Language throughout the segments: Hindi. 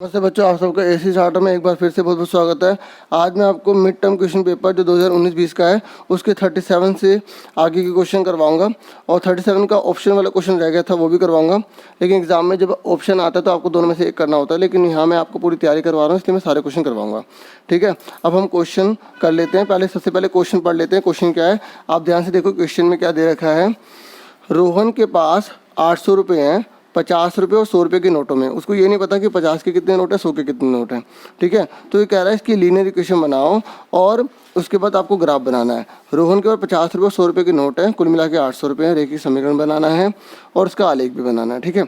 नमस्ते बच्चों, आप सबका एसी चार्टर में एक बार फिर से बहुत बहुत स्वागत है। आज मैं आपको मिड टर्म क्वेश्चन पेपर जो 2019-20 का है उसके 37 से आगे के क्वेश्चन करवाऊंगा और 37 का ऑप्शन वाला क्वेश्चन रह गया था वो भी करवाऊंगा। लेकिन एग्जाम में जब ऑप्शन आता है तो आपको दोनों में से एक करना होता है, लेकिन यहाँ मैं आपको पूरी तैयारी करवा रहा हूँ इसलिए मैं सारे क्वेश्चन करवाऊँगा। ठीक है, अब हम क्वेश्चन कर लेते हैं। सबसे पहले क्वेश्चन पढ़ लेते हैं। क्वेश्चन क्या है आप ध्यान से देखो। क्वेश्चन में क्या दे रखा है, रोहन के पास 800 रुपये हैं 50 रुपये और 100 रुपये के नोटों में। उसको ये नहीं पता कि 50 के कितने नोट है 100 के कितने नोट हैं। ठीक है, तो ये कह रहा है इसकी लीनियर इक्वेशन बनाओ और उसके बाद आपको ग्राफ बनाना है। रोहन के पास 50 रुपये और 100 रुपये के नोट है, कुल मिला के 800 रुपये है। रेखीय समीकरण बनाना है और उसका आलेख भी बनाना है। ठीक है,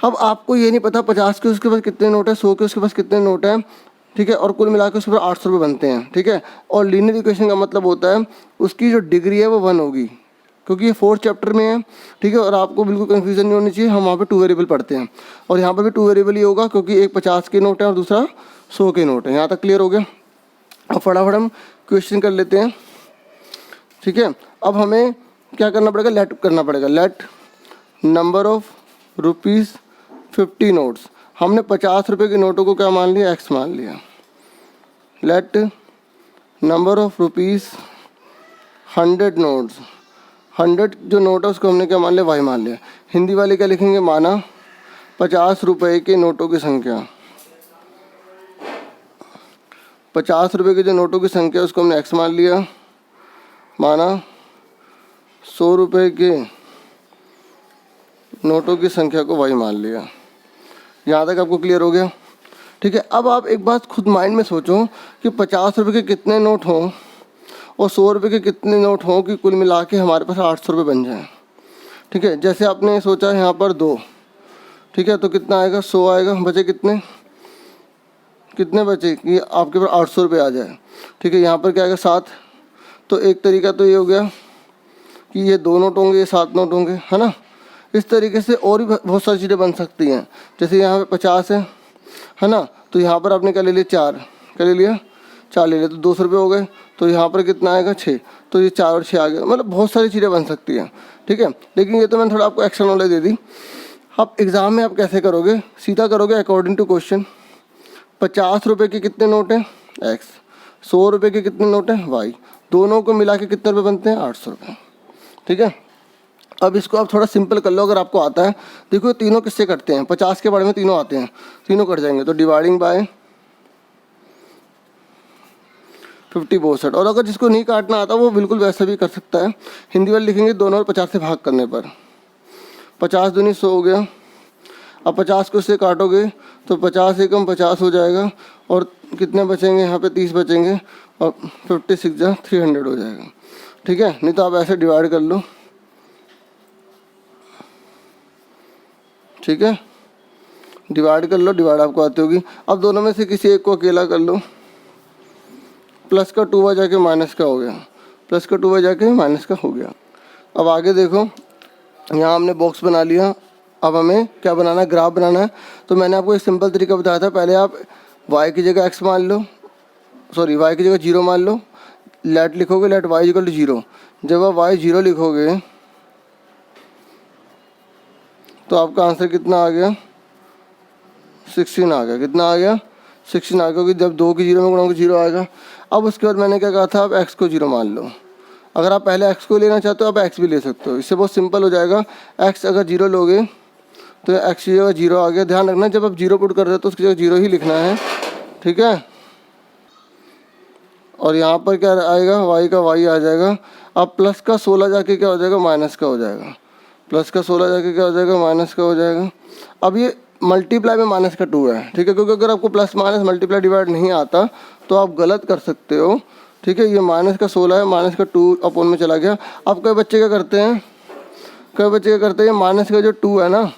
अब आपको ये नहीं पता 50 के उसके पास कितने नोट है, 100 के उसके पास कितने नोट है। ठीक है, और कुल मिला के उसके पास 800 रुपये बनते हैं। ठीक है, और लीनियर इक्वेशन का मतलब होता है उसकी जो डिग्री है वो 1 होगी, क्योंकि ये 4th चैप्टर में है। ठीक है, और आपको बिल्कुल कंफ्यूजन नहीं होनी चाहिए। हम वहाँ पे 2 वेरिएबल पढ़ते हैं और यहाँ पर भी 2 वेरिएबल ही होगा, क्योंकि एक 50 के नोट है और दूसरा 100 के नोट है। यहाँ तक क्लियर हो गया। अब फटाफट हम क्वेश्चन कर लेते हैं। ठीक है, अब हमें क्या करना पड़ेगा, लेट करना पड़ेगा। Let number of rupees 50 notes. हमने 50 रुपये के नोटों को क्या मान लिया, एक्स मान लिया। Let number of rupees 100 notes, 100 जो नोट है उसको हमने क्या मान लिया, वाई मान लिया। हिंदी वाले क्या लिखेंगे, माना 50 रुपये के नोटों की संख्या। 50 रुपये के जो नोटों की संख्या उसको हमने एक्स मान लिया। माना 100 रुपये के नोटों की संख्या को वाई मान लिया। यहाँ तक आपको क्लियर हो गया। ठीक है, अब आप एक बात खुद माइंड में सोचो कि 50 रुपये के कितने नोट हों और 100 रुपये के कितने नोट हों कि कुल मिला के हमारे पास 800 रुपये बन जाए। ठीक है, जैसे आपने सोचा यहाँ पर 2। ठीक है, तो कितना आएगा, 100 आएगा। बचे कितने बचे कि आपके पास 800 रुपये आ जाए। ठीक है, यहाँ पर क्या आएगा, 7। तो एक तरीका तो ये हो गया कि ये 2 नोट होंगे, ये 7 नोट होंगे, है ना। इस तरीके से और भी बहुत सारी चीज़ें बन सकती हैं। जैसे यहाँ पे 50 है ना, तो यहाँ पर आपने क्या ले लिया, 4। क्या ले लिया, 4 ले लिया, तो 200 रुपये हो गए। तो यहाँ पर कितना आएगा, 6। तो ये 4 और 6 आ गया। मतलब बहुत सारी चीज़ें बन सकती हैं। ठीक है, लेकिन ये तो मैंने थोड़ा आपको एक्स्ट्रा नॉलेज दे दी। अब एग्ज़ाम में आप कैसे करोगे, सीधा करोगे अकॉर्डिंग टू क्वेश्चन। 50 रुपये के कितने नोट हैं, एक्स। 100 रुपये के कितने नोट हैं, वाई। दोनों को मिला के कितने रुपये बनते हैं, 800 रुपये। ठीक है, अब इसको आप थोड़ा सिंपल कर लो अगर आपको आता है। देखो तीनों किससे कटते हैं, 50 के बारे में तीनों आते हैं, तीनों कट जाएंगे। तो डिवाइडिंग बाय 50 बोथ साइड। और अगर जिसको नहीं काटना आता वो बिल्कुल वैसा भी कर सकता है। हिंदी वाले लिखेंगे दोनों और 50 से भाग करने पर। 50 दूनी 100 हो गया। अब 50 को इससे काटोगे तो 50 एकम 50 हो जाएगा और कितने बचेंगे, यहाँ पे 30 बचेंगे और 56 जा 300 हो जाएगा। ठीक है, नहीं तो आप ऐसे डिवाइड कर लो। ठीक है, डिवाइड कर लो, डिवाइड आपको आती होगी। अब दोनों में से किसी एक को अकेला कर लो। प्लस का 2 जाके माइनस का हो गया, प्लस का 2 जाके माइनस का हो गया। अब आगे देखो, यहाँ हमने बॉक्स बना लिया। अब हमें क्या बनाना है, ग्राफ बनाना है। तो मैंने आपको एक सिंपल तरीका बताया था। पहले आप y की जगह x मान लो, सॉरी y की जगह 0 मान लो। लेट लिखोगे, लेट y इक्वल टू 0। जब आप y 0 लिखोगे तो आपका आंसर कितना आ गया, 16 आ गया। कितना आ गया, 16 आ गया, क्योंकि जब 2 की 0 में गुणा 0 आएगा। अब उसके बाद मैंने क्या कहा था, आप x को 0 मान लो। अगर आप पहले x को लेना चाहते हो आप x भी ले सकते हो। इससे बहुत सिंपल हो जाएगा। x अगर 0 लोगे तो x की जगह 0 आ गया। ध्यान रखना जब आप 0 पुट कर रहे हो तो उसकी जगह 0 ही लिखना है। ठीक है, और यहाँ पर क्या आएगा, y का y आ जाएगा। अब प्लस का 16 जाके क्या हो जाएगा, माइनस का हो जाएगा। प्लस का 16 जाके क्या हो जाएगा, माइनस का हो जाएगा। अब ये मल्टीप्लाई में माइनस का 2 है। ठीक है, क्योंकि अगर आपको प्लस माइनस मल्टीप्लाई डिवाइड नहीं आता तो आप गलत कर सकते हो। ठीक है, ये माइनस का 16 है, माइनस का 2 अपॉन में चला गया। अब कई बच्चे क्या करते हैं, माइनस का जो 2 है ना,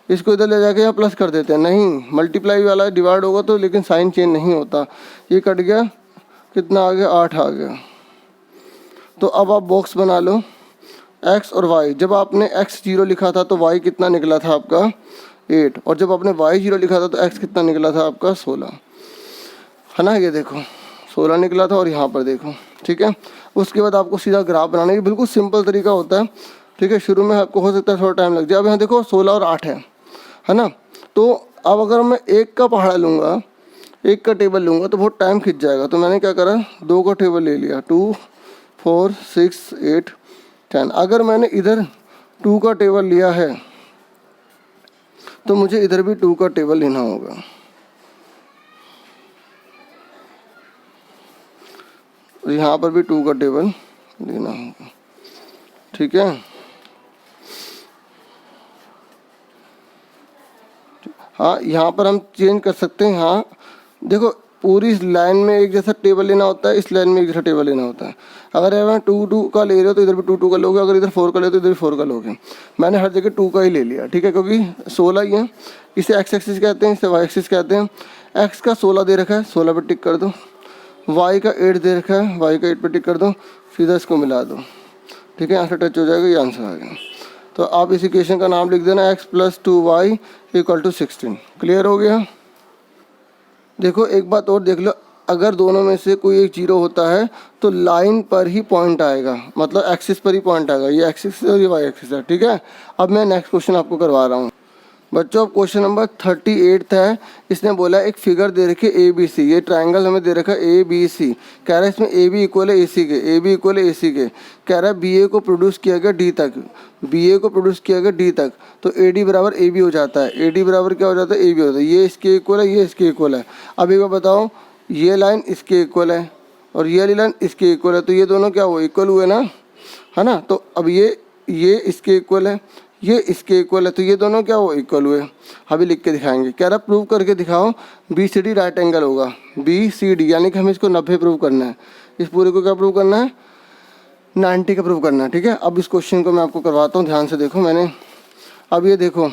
इसको इधर ले जाके यहाँ प्लस कर देते हैं। नहीं, मल्टीप्लाई वाला डिवाइड होगा तो लेकिन साइन चेंज नहीं होता। ये कट गया, कितना आ गया, 8 आ गया। तो अब आप बॉक्स बना लो, x और y। जब आपने x 0 लिखा था तो y कितना निकला था आपका, 8। और जब आपने y 0 लिखा था तो x कितना निकला था आपका, 16, है ना। ये देखो 16 निकला था और यहाँ पर देखो। ठीक है, उसके बाद आपको सीधा ग्राफ बनाने की बिल्कुल सिंपल तरीका होता है। ठीक है, शुरू में आपको हो सकता है थोड़ा टाइम लग जाए। अब यहाँ देखो 16 और 8 है ना। तो अब अगर मैं एक का पहाड़ा लूँगा, एक का टेबल लूँगा तो बहुत टाइम खिंच जाएगा। तो मैंने क्या करा, 2 का टेबल ले लिया, 2, 4, 6, 8, 10। अगर मैंने इधर 2 का टेबल लिया है तो मुझे इधर भी 2 का टेबल लेना होगा। यहाँ पर भी 2 का टेबल लेना होगा, ठीक है। हाँ, यहाँ पर हम चेंज कर सकते हैं। हाँ देखो, पूरी इस लाइन में एक जैसा टेबल लेना होता है, इस लाइन में एक जैसा टेबल लेना होता है। अगर मैं 2 का ले रहे हो तो इधर भी 2 का लोगे, अगर इधर 4 का ले तो इधर भी 4 का लोगे। मैंने हर जगह 2 का ही ले लिया, ठीक है, क्योंकि 16 ही है। इसे एक्स एक्सिस कहते हैं, इसे वाई एक्सिस कहते हैं। एक्स का 16 दे रखा है, 16 पर टिक कर दो। वाई का 8 दे रखा है, वाई का 8 पर टिक कर दो, सीधा इसको मिला दो, ठीक है। यहाँ से टच हो जाएगा, ये आंसर आ गया। तो आप इस इक्वेशन का नाम लिख देना, x + 2y = 16। क्लियर हो गया। देखो एक बात और देख लो, अगर दोनों में से कोई एक 0 होता है तो लाइन पर ही पॉइंट आएगा, मतलब एक्सिस पर ही पॉइंट आएगा। ये एक्सिस है और ये वाई एक्सिस है, ठीक है। अब मैं नेक्स्ट क्वेश्चन आपको करवा रहा हूँ बच्चों। अब क्वेश्चन नंबर 38 है। इसने बोला एक फिगर दे रखी है ABC, ये ट्राइंगल हमें दे रखा है ABC। कह रहा है इसमें AB = AC के, AB = AC के। कह रहा है BA को प्रोड्यूस किया गया D तक, BA को प्रोड्यूस किया गया D तक, तो AD = AB हो जाता है। AD = क्या हो जाता है, AB होता है। ये इसके इक्वल है, ये इसके इक्वल है। अब एक बार बताओ, ये लाइन इसके इक्वल है और ये वाली लाइन इसके इक्वल है, तो ये दोनों क्या हुए, इक्वल हुए ना, है ना। तो अब ये इसके इक्वल है, ये इसके इक्वल है, तो ये दोनों क्या हो, इक्वल हुए। अभी लिख के दिखाएंगे। कह रहा प्रूव करके दिखाओ BCD राइट एंगल होगा। BCD यानी कि हमें इसको 90 प्रूव करना है। इस पूरे को क्या प्रूव करना है, 90 का प्रूव करना है, ठीक है। अब इस क्वेश्चन को मैं आपको करवाता हूँ, ध्यान से देखो। मैंने अब ये देखो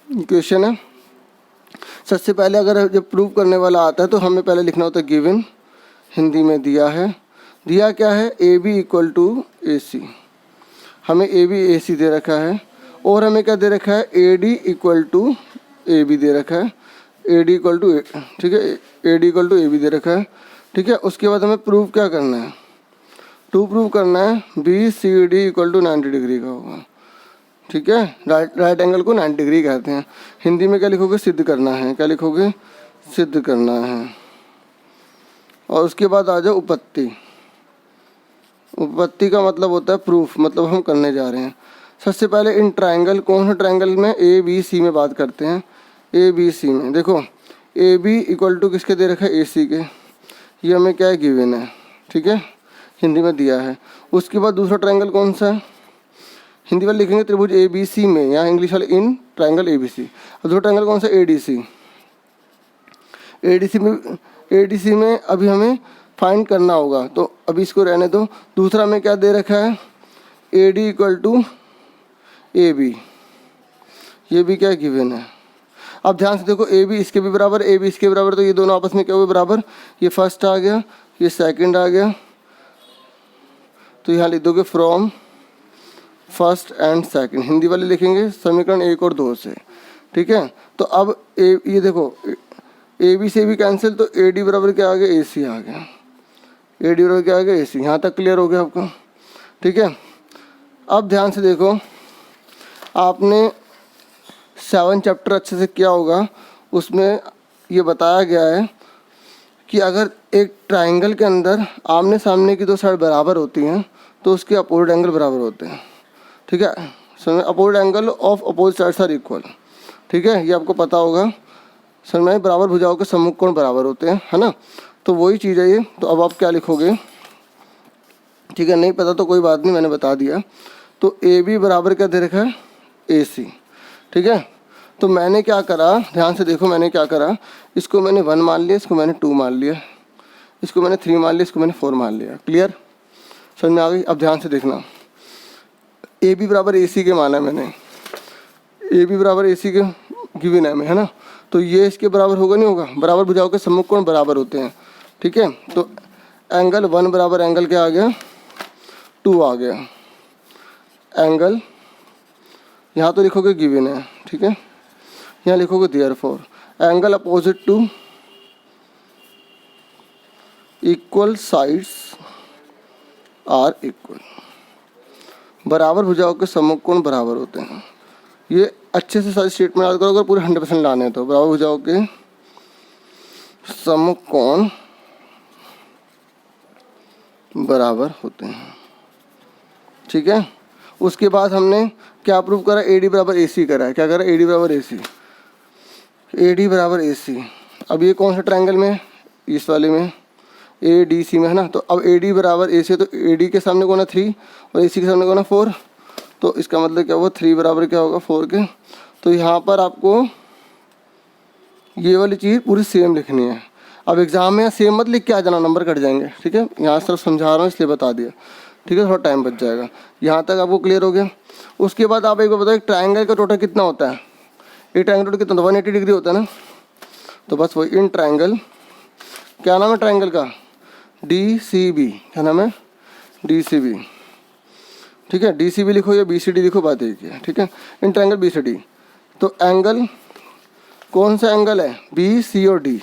क्वेश्चन है। सबसे पहले अगर जब प्रूव करने वाला आता है तो हमें पहले लिखना होता है गिवन, हिंदी में दिया है। दिया क्या है, AB = AC। हमें AB AC दे रखा है और हमें क्या दे रखा है, AD = AB दे रखा है। AD = ठीक है, AD = AB दे रखा है, ठीक है। उसके बाद हमें प्रूव क्या करना है, टू प्रूव करना है BCD = 90 डिग्री का होगा, ठीक है। राइट एंगल को 90 डिग्री कहते हैं। हिंदी में क्या लिखोगे, सिद्ध करना है। क्या लिखोगे, सिद्ध करना है। और उसके बाद आ जाओ उपपत्ति। उपपत्ति का मतलब होता है प्रूफ, मतलब हम करने जा रहे हैं। सबसे पहले इन ट्रायंगल, कौन सा ट्रायंगल में, ABC में बात करते हैं। ABC में देखो AB = किसके दे रखा है, AC के। ये हमें क्या है, गिवन है, ठीक है, हिंदी में दिया है। उसके बाद दूसरा ट्रायंगल कौन सा है, हिंदी वाले लिखेंगे त्रिभुज ABC में, या इंग्लिश वाले इन ट्रायंगल ABC। और दूसरा ट्रायंगल कौन सा, ADC। ADC में अभी हमें फाइंड करना होगा, तो अभी इसको रहने दो। दूसरा में क्या दे रखा है, AD = AB। ये भी क्या गिवन है। अब ध्यान से देखो, AB इसके भी बराबर, AB इसके बराबर, तो ये दोनों आपस में क्या हुए, बराबर। ये फर्स्ट आ गया, ये सेकंड आ गया, तो यहाँ लिख दोगे from first and second. Hindi वाले लिखेंगे समीकरण 1 और 2 से, ठीक है। तो अब ये देखो AB से भी कैंसिल, तो AD = क्या आ गया, AC आ गया। AD = क्या आ गया, AC। यहाँ तक क्लियर हो गया आपको, ठीक है। अब ध्यान से देखो, आपने 7 चैप्टर अच्छे से किया होगा, उसमें ये बताया गया है कि अगर एक ट्राइंगल के अंदर आमने सामने की 2 साइड बराबर होती हैं तो उसके अपोजिट एंगल बराबर होते हैं, ठीक है। समझ, opposite angle of opposite sides are equal, ठीक है, ये आपको पता होगा। समझ में, बराबर भुजाओं के सम्मुख कोण बराबर होते हैं, है ना। तो वही चीज़ है ये। तो अब आप क्या लिखोगे, ठीक है, नहीं पता तो कोई बात नहीं, मैंने बता दिया। तो AB = क्या दे रखा है, AC, ठीक है। तो मैंने क्या करा, ध्यान से देखो, मैंने क्या करा, इसको मैंने 1 मान लिया, इसको मैंने 2 मान लिया, इसको मैंने 3 मान लिया, इसको मैंने 4 मान लिया। क्लियर, समझ में आ गई। अब ध्यान से देखना, AB = AC के माना मैंने, AB = AC के गिवन है, है ना। तो ये इसके बराबर होगा, नहीं होगा, बराबर भुजाओं के सम्मुख कोण बराबर होते हैं, ठीक है। तो एंगल 1 = एंगल क्या आ गया, 2 आ गया। एंगल यहाँ तो लिखोगे गिवन है, ठीक है, यहाँ लिखोगे therefore angle opposite to equal sides are equal. बराबर भुजाओं के सम्मुख कोण बराबर होते हैं। ये अच्छे से सारी स्टेटमेंट याद करो, अगर पूरे 100% लाने हैं तो बराबर हो जाओगे समकोण बराबर होते हैं। ठीक है, उसके बाद हमने क्या प्रूव करा, AD बराबर AC करा है। क्या करा, AD बराबर AC, AD बराबर AC। अब ये कौन सा ट्रायंगल में है, इस वाले में ADC में है ना। तो अब AD बराबर AC है, तो AD के सामने कौन है 3 और AC के सामने कौन है 4, तो इसका मतलब क्या होगा 3 बराबर क्या होगा 4 के। तो यहाँ पर आपको ये वाली चीज़ पूरी सेम लिखनी है। अब एग्जाम में सेम मत लिख के आ जाना, नंबर कट जाएंगे। ठीक है, यहाँ सिर्फ समझा रहा हूँ इसलिए बता दिया। ठीक है, थोड़ा टाइम बच जाएगा। यहाँ तक आपको क्लियर हो गया। उसके बाद आप एक बार बताओ, एक ट्रायंगल का टोटल कितना होता है, एक ट्रायंगल टोटल कितना होता है 180 डिग्री होता है ना। तो बस वही इन ट्रायंगल, क्या नाम है ट्रायंगल का, DCB। क्या नाम है, DCB। ठीक है, DCB लिखो या BCD लिखो, बात एक ही है। ठीक है, इन ट्रायंगल BCD। तो एंगल कौन सा एंगल है, B, C और D।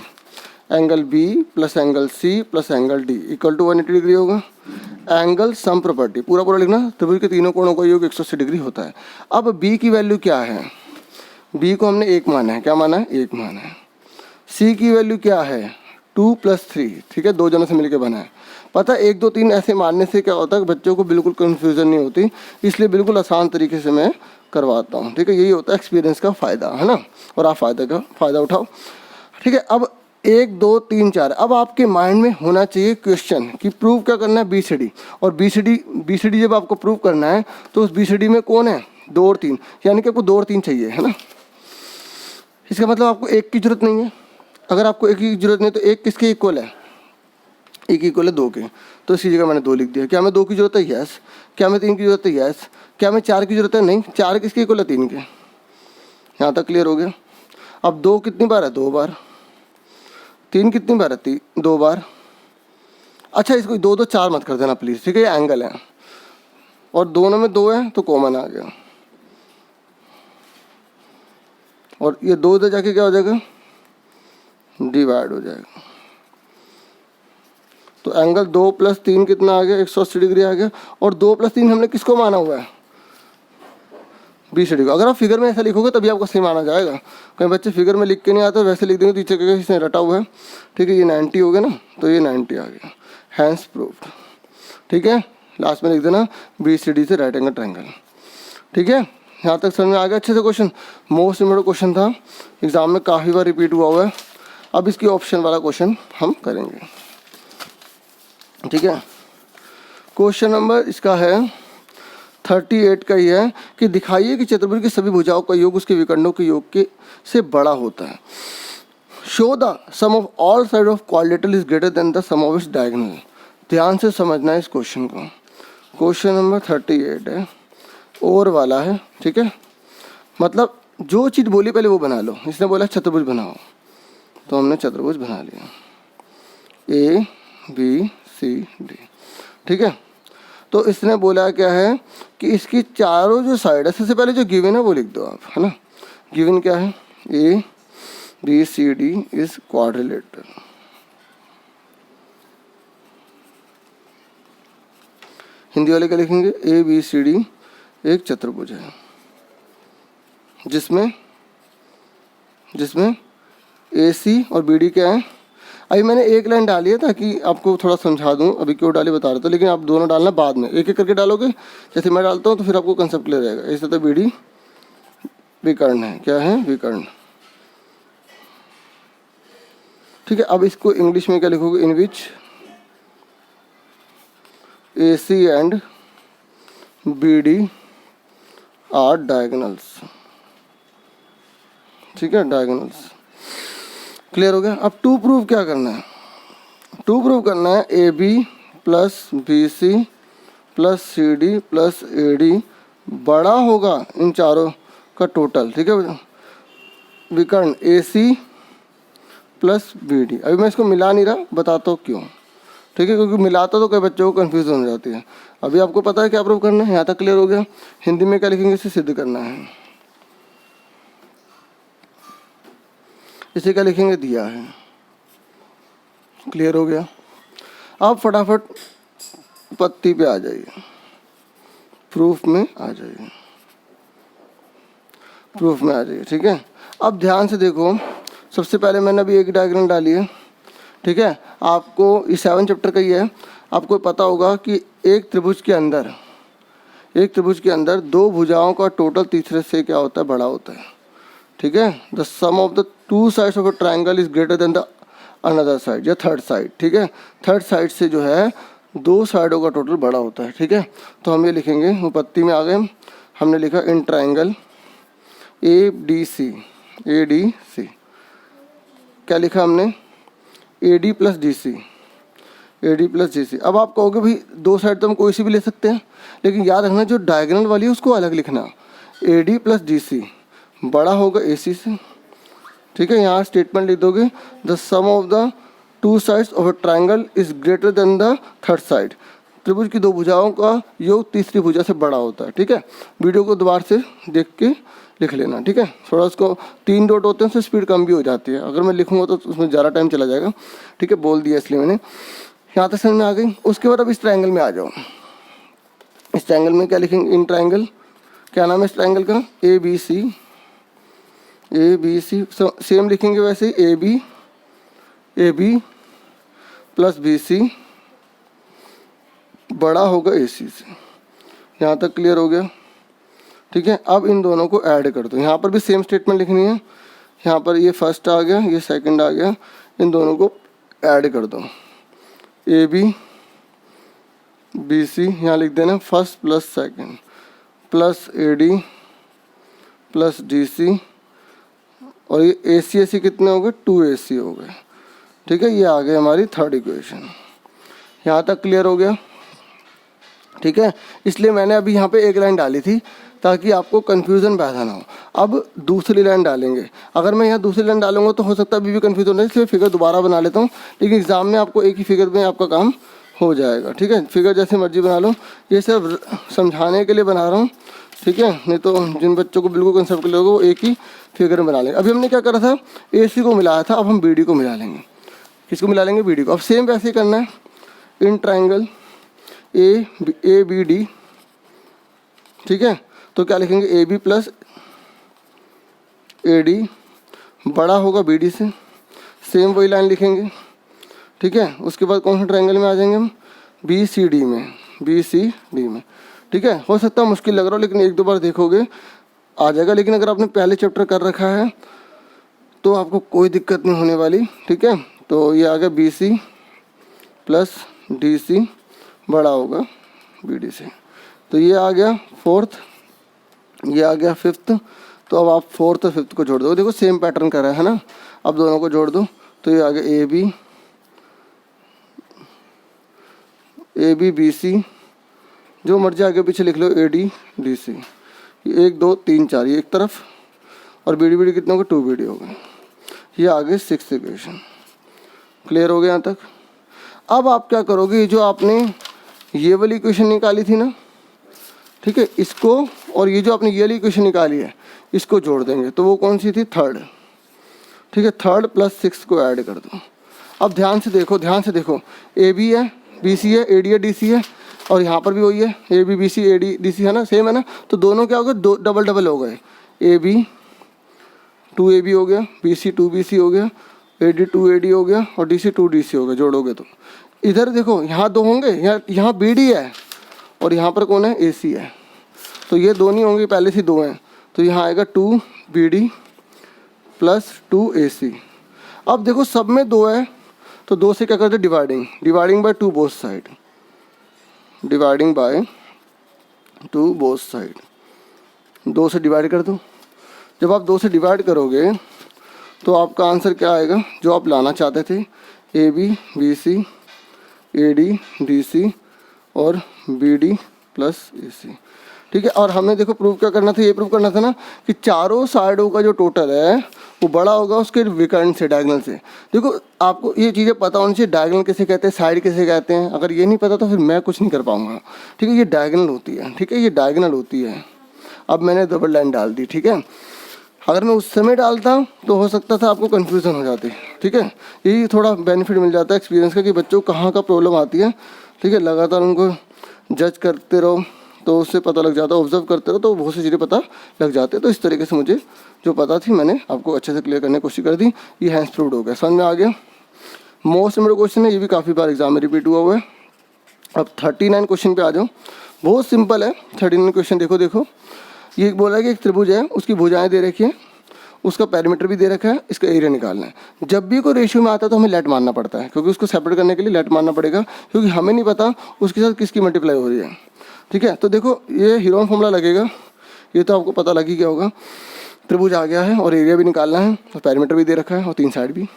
Angle B plus angle C plus angle D equal to 180 degree होगा। एंगल सम प्रॉपर्टी पूरा पूरा लिखना, त्रिभुज के तीनों कोणों का योग 180 डिग्री होता है। अब B की वैल्यू क्या है, B को हमने 1 माना है। क्या माना है, 1 माना है। C की वैल्यू क्या है 2 + 3। ठीक है, 2 जनों से मिलकर बना है। पता है 1 2 3 ऐसे मानने से क्या होता है, बच्चों को बिल्कुल कन्फ्यूजन नहीं होती, इसलिए बिल्कुल आसान तरीके से मैं करवाता हूँ। ठीक है, यही होता है एक्सपीरियंस का फ़ायदा, है ना, और आप फायदे का फ़ायदा उठाओ। ठीक है, अब 1 2 3 4, अब आपके माइंड में होना चाहिए क्वेश्चन कि प्रूव क्या करना है BCD। और BCD जब आपको प्रूव करना है तो उस BCD में कौन है 2 और 3, यानी कि आपको 2 और 3 चाहिए, है ना। इसका मतलब आपको 1 की जरूरत नहीं है। अगर आपको 1 की जरूरत नहीं तो 1 किसके इक्वल है, 1 इक्वल है 2 के, तो इसी जगह मैंने 2 लिख दिया। क्या हमें 2 की जरूरत है, यस। क्या हमें 3 की जरूरत है, यस। क्या हमें 4 की जरूरत है, नहीं। 4 किसके इक्वल है, 3 के। यहाँ तक क्लियर हो गया। अब 2 कितनी बार है, 2 बार। 3 कितनी बार है, 2 बार। अच्छा, इसको 2 2 4 मत कर देना प्लीज़। ठीक है, ये एंगल है और दोनों में 2 है तो कॉमन आ गया, और ये 2 इधर जाके क्या हो जाएगा, डिवाइड हो जाएगा। तो एंगल 2 + 3 कितना आ गया, 180 डिग्री आ गया। और 2 + 3 हमने किसको माना हुआ है, BCD को। अगर आप फिगर में ऐसा लिखोगे तभी आपको सही माना जाएगा। कई बच्चे फिगर में लिख के नहीं आते, वैसे लिख देंगे तो टीचर कहेगा इसने रटा हुआ है। ठीक है, ये 90 हो गया ना, तो ये 90 आ गया, हैंस प्रूव्ड। ठीक है, लास्ट में लिख देना BCD से राइट एंगल ट्रायंगल। ठीक है, यहाँ तक समझ में आ गया अच्छे से। क्वेश्चन मोस्ट इम्पोर्टेंट क्वेश्चन था, एग्जाम में काफ़ी बार रिपीट हुआ है। अब इसकी ऑप्शन वाला क्वेश्चन हम करेंगे। ठीक है, क्वेश्चन नंबर इसका है 38 का ही है कि दिखाइए कि चतुर्भुज की सभी भुजाओं का योग उसके विकर्णों के योग के से बड़ा होता है। Show the sum of all side of quadrilateral is greater than the sum of its diagonal. ध्यान से समझना है इस क्वेश्चन को। क्वेश्चन नंबर 38 है, और वाला है। ठीक है, मतलब जो चीज़ बोली पहले वो बना लो। इसने बोला चतुर्भुज बनाओ, तो हमने चतुर्भुज बना लिया, ABCD। ठीक है, तो इसने बोला क्या है कि इसकी चारों जो साइड है, सबसे पहले जो गिवन है वो लिख दो आप, है ना। गिवन क्या है, ABCD इज क्वाड्रिलेटरल। हिंदी वाले क्या लिखेंगे, ABCD एक चतुर्भुज है जिसमें AC और BD क्या है। अभी मैंने एक लाइन डाली है ताकि आपको थोड़ा समझा दूं, अभी क्यों डाली बता रहा था, लेकिन आप दोनों डालना बाद में, एक एक करके डालोगे। जैसे मैं डालता हूँ तो फिर आपको कंसेप्ट क्लियर रहेगा। ऐसे तो BD विकर्ण है, क्या है, विकर्ण। ठीक है, अब इसको इंग्लिश में क्या लिखोगे, in which AC and BD are diagonals. ठीक है, डायगोनल्स। क्लियर हो गया। अब टू प्रूव क्या करना है, टू प्रूव करना है AB + BC + CD + AD बड़ा होगा इन चारों का टोटल। ठीक है, विकर्ण AC + BD। अभी मैं इसको मिला नहीं रहा, बताता हूँ क्यों। ठीक है, क्योंकि मिलाता तो कई बच्चों को कन्फ्यूजन हो जाती है। अभी आपको पता है क्या प्रूव करना है, यहाँ तक क्लियर हो गया। हिंदी में क्या लिखेंगे, इसे सिद्ध करना है। इसे क्या लिखेंगे, दिया है। क्लियर हो गया। आप फटाफट पत्ती पे आ जाइए, प्रूफ में आ जाइए। प्रूफ में आ जाइए। ठीक है, अब ध्यान से देखो, सबसे पहले मैंने अभी एक डायग्राम डाली है। ठीक है, आपको ये 7 चैप्टर का ही है। आपको पता होगा कि एक त्रिभुज के अंदर दो भुजाओं का टोटल तीसरे से क्या होता है, बड़ा होता है। ठीक है, the sum of the two sides of a triangle is greater than the another side या थर्ड साइड। ठीक है, थर्ड साइड से जो है दो साइडों का टोटल बड़ा होता है। ठीक है, तो हम ये लिखेंगे, उपपत्ति में आ गए, हमने लिखा इन ट्राइंगल ए डी सी, क्या लिखा हमने, A D plus D C. अब आप कहोगे भाई दो साइड तो हम कोई सी भी ले सकते हैं, लेकिन याद रखना जो डायगोनल वाली है उसको अलग लिखना। A D plus D C बड़ा होगा ए सी से। ठीक है, यहाँ स्टेटमेंट लिख दोगे, the sum of the two sides of a triangle is greater than the third side. त्रिभुज की दो भुजाओं का योग तीसरी भुजा से बड़ा होता है। ठीक है, वीडियो को दोबारा से देख के लिख लेना। ठीक है, थोड़ा उसको 3 डॉट होते हैं, उससे स्पीड कम भी हो जाती है। अगर मैं लिखूंगा तो उसमें ज़्यादा टाइम चला जाएगा। ठीक है, बोल दिया इसलिए मैंने, यहाँ तक समझ में आ गई। उसके बाद अब इस ट्राइंगल में आ जाओ। इस ट्राइंगल में क्या लिखेंगे, इन ट्राइंगल, क्या नाम है इस ट्राइंगल का, ए बी सी सेम लिखेंगे वैसे ही, A B plus B C बड़ा होगा ए सी से। यहाँ तक क्लियर हो गया। ठीक है, अब इन दोनों को ऐड कर दो। यहाँ पर भी सेम स्टेटमेंट लिखनी है। यहाँ पर ये फर्स्ट आ गया, ये सेकंड आ गया, इन दोनों को ऐड कर दो। ए बी सी यहाँ लिख देना, first plus second plus A D plus D C, और ये ए सी कितने हो गए, 2AC हो गए। ठीक है, ये आ गई हमारी थर्ड इक्वेशन। यहाँ तक क्लियर हो गया। ठीक है, इसलिए मैंने अभी यहाँ पे एक लाइन डाली थी ताकि आपको कन्फ्यूज़न पैदा ना हो। अब दूसरी लाइन डालेंगे। अगर मैं यहाँ दूसरी लाइन डालूंगा तो हो सकता है अभी भी कन्फ्यूज़न हो जाए, इसलिए फिगर दोबारा बना लेता हूँ, लेकिन एग्ज़ाम में आपको एक ही फिगर में आपका काम हो जाएगा। ठीक है, फिगर जैसे मर्जी बना लो, ये सब समझाने के लिए बना रहा हूँ। ठीक है, नहीं तो जिन बच्चों को बिल्कुल कंसेप्ट क्लियर होगा वो एक ही फिगर में बना लेंगे। अभी हमने क्या करा था, AC को मिलाया था, अब हम BD को मिला लेंगे। किसको मिला लेंगे, BD को। अब सेम वैसे ही करना है, in triangle A B D. ठीक है, तो क्या लिखेंगे, A B plus A D बड़ा होगा BD से, सेम वही लाइन लिखेंगे। ठीक है, उसके बाद कौन सा ट्राइंगल में आ जाएंगे हम, BCD में। ठीक है, हो सकता है मुश्किल लग रहा हो, लेकिन एक दो बार देखोगे आ जाएगा। लेकिन अगर आपने पहले चैप्टर कर रखा है तो आपको कोई दिक्कत नहीं होने वाली। ठीक है, तो ये आ गया BC प्लस DC बड़ा होगा BD से। तो ये आ गया फोर्थ, ये आ गया फिफ्थ। तो अब आप फोर्थ और फिफ्थ को जोड़ दो, देखो सेम पैटर्न कर रहा है ना। अब दोनों को जोड़ दो, तो ये आ गया ए बी BC, जो मर्जी आगे पीछे लिख लो, AD DC। 1 2 3 4 ये एक तरफ, और BD कितने हो गए, 2BD हो गए। ये आगे 6th इक्वेशन। क्लियर हो गया यहाँ तक। अब आप क्या करोगे, जो आपने ये वाली इक्वेशन निकाली थी ना, ठीक है, इसको और ये जो आपने ये वाली इक्वेशन निकाली है इसको जोड़ देंगे। तो वो कौन सी थी, थर्ड। ठीक है, थर्ड प्लस 6 को ऐड कर दो। अब ध्यान से देखो, AB है, BC है, AD है, DC है, और यहाँ पर भी वही है, AB BC AD DC है ना, सेम है ना। तो दोनों क्या हो गए, दो डबल हो गए। AB 2AB हो गया, BC 2BC हो गया, AD 2AD हो गया, और DC 2DC हो गया। जोड़ोगे तो इधर देखो, यहाँ दो होंगे, यहाँ BD है, और यहाँ पर कौन है, AC है। तो ये दो नहीं होंगे, पहले से 2 हैं। तो यहाँ आएगा 2BD प्लस 2AC। अब देखो सब में 2 है, तो 2 से क्या करते, dividing by 2 both side, dividing by 2 both side. 2 से डिवाइड कर दो। जब आप 2 से डिवाइड करोगे तो आपका आंसर क्या आएगा, जो आप लाना चाहते थे, AB BC AD DC और BD प्लस AC। ठीक है, और हमें देखो प्रूव क्या करना था, ये प्रूव करना था ना कि चारों साइडों का जो टोटल है वो बड़ा होगा उसके विकर्ण से, डायगोनल से। देखो आपको ये चीज़ें पता होनी चाहिए, डायगोनल किसे कहते हैं, साइड किसे कहते हैं। अगर ये नहीं पता तो फिर मैं कुछ नहीं कर पाऊँगा। ठीक है, ये डायगोनल होती है। ठीक है, ये डायगोनल होती है। अब मैंने डबल लाइन डाल दी। ठीक है, अगर मैं उस समय डालता तो हो सकता था आपको कन्फ्यूज़न हो जाती। ठीक है, यही थोड़ा बेनिफिट मिल जाता है एक्सपीरियंस का कि बच्चों को कहाँ का प्रॉब्लम आती है। ठीक है, लगातार उनको जज करते रहो, तो उससे पता लग जाता है, ऑब्जर्व करते रहो तो बहुत सी चीज़ें पता लग जाते हैं। तो इस तरीके से मुझे जो पता थी मैंने आपको अच्छे से क्लियर करने की कोशिश कर दी। ये हैंस प्रूव्ड हो गया, समझ में आ गया। मोस्ट इम्पोर्टेंट क्वेश्चन है, ये भी काफ़ी बार एग्जाम में रिपीट हुआ है। अब 39 क्वेश्चन पे आ जाओ, बहुत सिंपल है। 39 क्वेश्चन देखो, ये बोला है कि एक त्रिभुज है, उसकी भुजाएं दे रखी है, उसका पैरामीटर भी दे रखा है, इसका एरिया निकालना है। जब भी कोई रेशियो में आता है तो हमें लेट मारना पड़ता है, क्योंकि उसको सेपरेट करने के लिए लेट मारना पड़ेगा, क्योंकि हमें नहीं पता उसके साथ किसकी मल्टीप्लाई हो रही है। ठीक है, तो देखो ये हीरोन फॉर्मूला लगेगा, ये तो आपको पता लग ही गया होगा। त्रिभुज आ गया है और एरिया भी निकालना है और पैरामीटर भी दे रखा है और 3 साइड भी।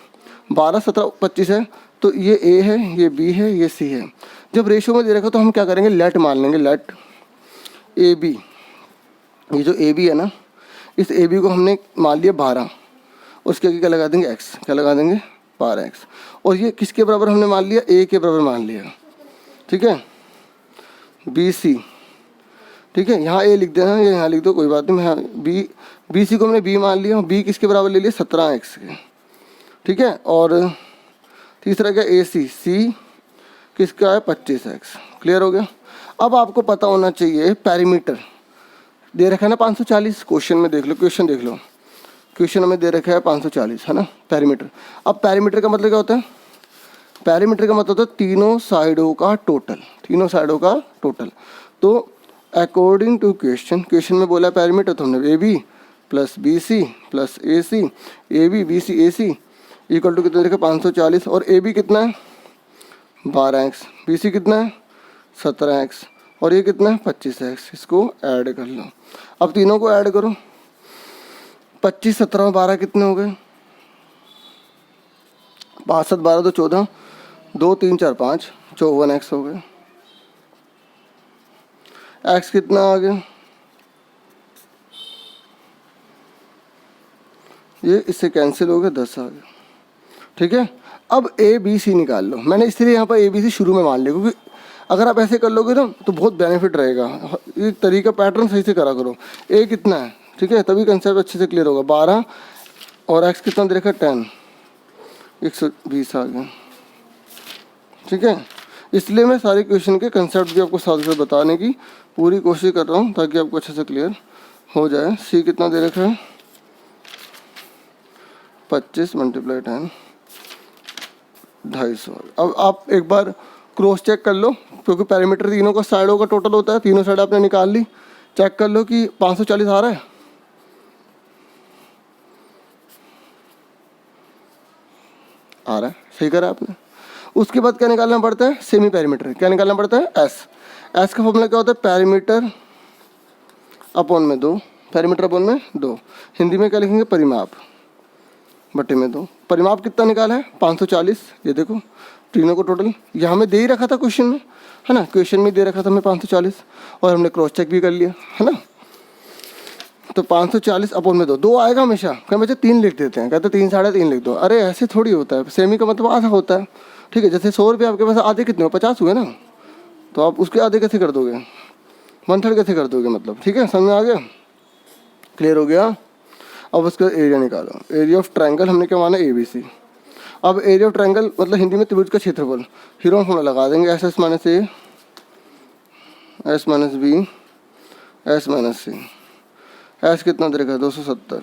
12, 17, 25 है, तो ये ए है, ये बी है, ये सी है। जब रेशियो में दे रखा तो हम क्या करेंगे, लेट मान लेंगे, लेट ए बी। ये जो ए बी है ना, इस ए बी को हमने मान लिया 12, उसके आगे क्या लगा देंगे, एक्स, क्या लगा देंगे 12x। और ये किसके बराबर हमने मान लिया, ए के बराबर मान लिया। ठीक है, बी सी, ठीक है, यहाँ ए लिख देना, ये यहाँ लिख दो, कोई बात नहीं। मैं बी सी को हमने बी मान लिया, बी किसके बराबर ले लिया, 17x के। ठीक है, और तीसरा क्या, ए सी, सी किसका है, 25x। क्लियर हो गया। अब आपको पता होना चाहिए पैरामीटर दे रखा है ना 540, क्वेश्चन में देख लो, क्वेश्चन देख लो, क्वेश्चन में दे रखा है 540, है ना पैरामीटर। अब पैरामीटर का मतलब क्या होता है, पैरामीटर का मतलब होता है तीनों साइडों का टोटल, तीनों साइडों का टोटल। तो अकॉर्डिंग टू क्वेश्चन, क्वेश्चन में बोला पैरामीटर, तो हमने A B plus B C plus A C, A B B C A C equal to कितना देखा 540। और ए बी कितना है 12x, बी सी कितना है 17x, और ये कितना है 25x। इसको ऐड कर लो, अब तीनों को ऐड करो, 25, 17 और 12 कितने हो गए, 5, 7, 12 तो 14, 2, 3, 4, 5, 54x हो गए। x कितना आ गया, ये इससे कैंसिल हो गया, 10 आ गया। ठीक है, अब ए बी सी निकाल लो। मैंने इसलिए यहाँ पर ए बी सी शुरू में मान लिया, क्योंकि अगर आप ऐसे कर लोगे ना तो बहुत बेनिफिट रहेगा। ये तरीका पैटर्न सही से करा करो। ए कितना है, ठीक है, तभी कंसेप्ट अच्छे से क्लियर होगा। 12 और एक्स कितना दे रखा, 10, 120 आ गया। ठीक है, इसलिए मैं सारे क्वेश्चन के कंसेप्ट भी आपको साथ साथ बताने की पूरी कोशिश कर रहा हूँ, ताकि आपको अच्छे से क्लियर हो जाए। सी कितना दे रखा है, 25 × 10, 250। अब आप एक बार क्रॉस चेक कर लो, क्योंकि पैरामीटर तीनों का साइडों का टोटल होता है, तीनों साइड आपने निकाल ली। चेक कर लो कि 540 आ रहा है, सही करा आपने। उसके बाद क्या निकालना पड़ता है, सेमी पैरामीटर। क्या निकालना पड़ता है, एस। एस का फॉर्मूला क्या होता है, पैरामीटर अपॉन में 2, पैरामीटर अपॉन में 2। हिंदी में क्या लिखेंगे, परिमाप बटे में 2। परिमाप कितना निकाला है, 540। ये देखो तीनों को टोटल यहाँ में दे ही रखा था क्वेश्चन में, है ना, क्वेश्चन में दे रखा था हमें 540, और हमने क्रॉस चेक भी कर लिया, है ना। तो 540 अपॉन में 2, 2 आएगा हमेशा। क्या बच्चे 3 लिख देते हैं, कहते 3, 3.5 लिख दो। अरे ऐसे थोड़ी होता है, सेमी का मतलब आधा होता है। ठीक है, जैसे 100 रुपये आपके पास आधे कितने हो, 50 हुए ना, तो आप उसके आधे कैसे कर दोगे, 1/3 कैसे कर दोगे मतलब। ठीक है, समझ में आ गया, क्लियर हो गया। अब उसका एरिया निकालो। एरिया ऑफ ट्रायंगल हमने क्या माना, ए बी सी। अब एरिया ऑफ ट्रायंगल मतलब हिंदी में त्रिभुज का क्षेत्रफल। हीरोन फॉर्मूला लगा देंगे, S S minus A, S minus B, S minus C. S कितना दे रखा है, 270।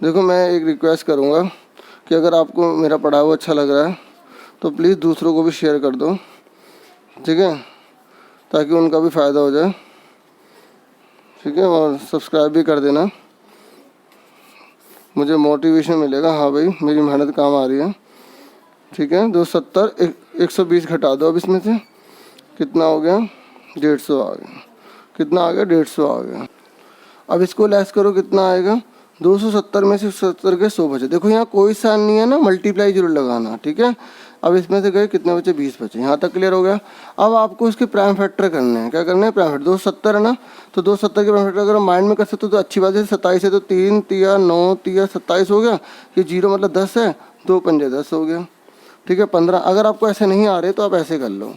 देखो मैं एक रिक्वेस्ट करूँगा कि अगर आपको मेरा पढ़ा हुआ अच्छा लग रहा है तो प्लीज़ दूसरों को भी शेयर कर दो, ठीक है, ताकि उनका भी फ़ायदा हो जाए। ठीक है, और सब्सक्राइब भी कर देना, मुझे मोटिवेशन मिलेगा, हाँ भाई मेरी मेहनत काम आ रही है। ठीक है, 270, 120 घटा दो अब इसमें से, कितना हो गया, 150 आ गया। कितना आ गया, 150 आ गया। अब इसको लेस करो, कितना आएगा, 270 में से 70 के 100 बचे। देखो यहाँ कोई साइन नहीं है ना, मल्टीप्लाई जरूर लगाना। ठीक है, अब इसमें से गए कितने बचे, 20 बचे। यहाँ तक क्लियर हो गया। अब आपको इसके प्राइम फैक्टर करने हैं। क्या करना है, प्राइम फैक्टर। 270 है ना, तो 270 के प्राइम फैक्टर अगर माइंड में कर सकते हो तो अच्छी बात है। 27 है तो 3 तिया 9 तिया 27 हो गया। ये 0 मतलब 10 है, 2 पंजे 10 हो गया। ठीक है, 15। अगर आपको ऐसे नहीं आ रहे तो आप ऐसे कर लो।